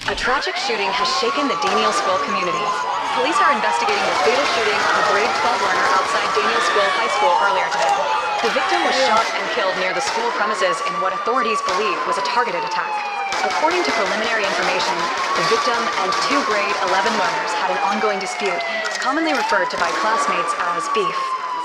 A tragic shooting has shaken the Daniel School community. Police are investigating the fatal shooting of a grade 12 learner outside Daniel School High School earlier today. The victim was shot and killed near the school premises in what authorities believe was a targeted attack. According to preliminary information, the victim and two grade 11 learners had an ongoing dispute, commonly referred to by classmates as beef.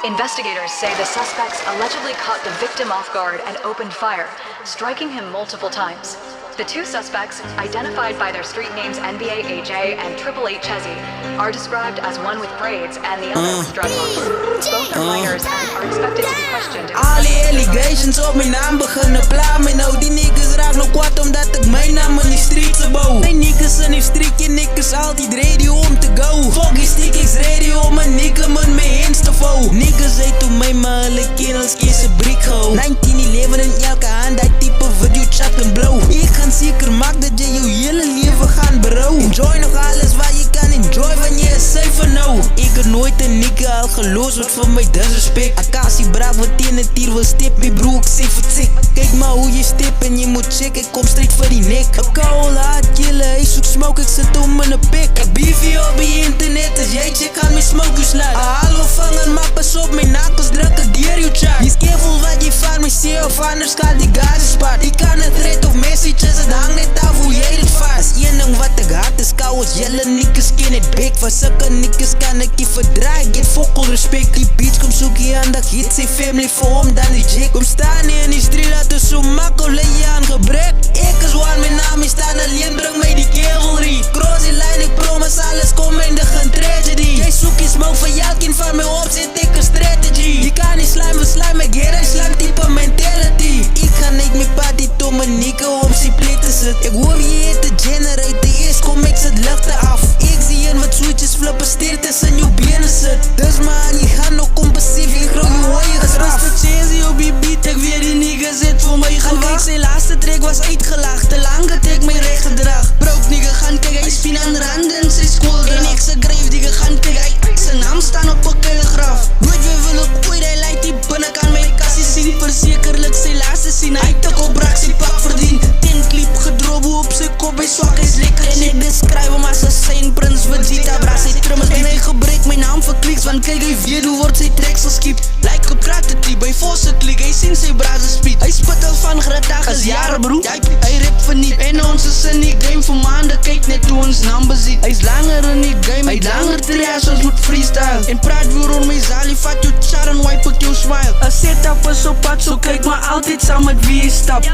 Investigators say the suspects allegedly caught the victim off guard and opened fire, striking him multiple times. The two suspects, identified by their street names NBA AJ and Triple H Chezzy, are described as one with braids and the other with dreadlocks. Both are minors and are expected to be questioned. Al die allegations op mijn naam beginnen plamen. Nou die niggas raak nog kwaad omdat ik mijn naam in die streets bouw. Mijn niggas in die street, je niggas altijd ready om te go. Fuck die stick, ik ready om een nigga met mijn hands te vouwen. Niggas zei toen mij maar hulle kennels kies een briek hou. 1911 in elke hand, dat type video chat en blow. Ik kan zeker maken dat je je hele leven gaan berouwen. Enjoy nog alles wat je kan enjoy wanneer je safe nou. Ik heb nooit een nigga al geloosd wat voor mij disrespect. Akasi braaf wat in het hier wil stip, mijn broer ik zeg het sick. Kijk maar hoe je stip en je moet checken, ik kom straight voor die nek. Een koude hard killen, hij zoekt smoke, ik zit om in een pik. Ik beefie op je internet, als jij check aan mijn smoke you slut. Hallo vangen, maar pas op, mijn nakels drukken dier you chat. Wees careful wat je van mij ziet of anders gaat die gazen spart. Ik kan het red of messages, het hangt net af hoe jij dit vast. Eén ding wat ik haat is kou, als jelle niggas ken het big. Van zulke niggas kan ik je verdraaien, get fokkel respect. Die beach kom zoek je aan, dat hit zijn family voor hem dan die jig. Kom staan hier in die street, dat is zo makkelijk je aan gebrek. Ik is one, mijn naam is staan alleen, breng mij die cavalry. Cross die line, ik promise alles kom eindig een tragedy. Jij zoekt je smoke van jou, kind van mij op, zit ik een strategy. Je kan niet slijmen, slijmen, ik heer een slijm type mentality. Ik ga niet meer party tot mijn nigga op zijn plitten zit. Ik hoor je heet de generator, eerst kom ik zet luchten af. Ik zie een wat switches flippen, steert tussen je benen zit. Dus man, je gaat nog compassief, ik groei je hoor je graf. Respecteer op je beat, ik weer die nigga zit voor mij gewacht. Kijk, zijn laatste track was uitgelacht, te lang getrek mijn recht gedrag. Broek nigga gaan kijken, hij spin aan de randen, zijn school. En ik zijn grave, die gaan kijken, zijn naam staan op een telegraaf. Nooit weer willen ooit, hij lijkt die binnenkant mijn kassie zien. Verzekerlijk zijn laatste zien, hij te op brak zijn pak verdient. Clip gedroben op zijn kop, hij zwak is lekker. En ik beschrijf hem als een zijn prins, Vegeta braas hij trummels. En hij gebruikt mijn naam voor kliks, want kijk hij weer hoe wordt zijn tracks geskipt. Lijkt op kratentype, hij volgt zijn klik, hij zingt zijn brazen speed. Hij spit al van gradag als jaren broer, hij ript verniet. En onze zin die game voor maanden, kijk net hoe ons naam beziet. Hij is langer in die game, hij langer trash als met freestyle. En praat weer om mij zalie, vat je char en wipe op je smile. Een setup is op pad, zo kijk maar altijd samen met wie je stapt.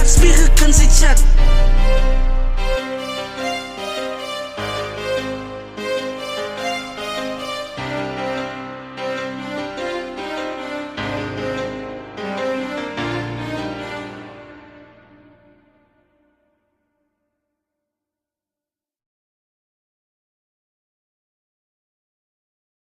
Spiegel kan zijn chat.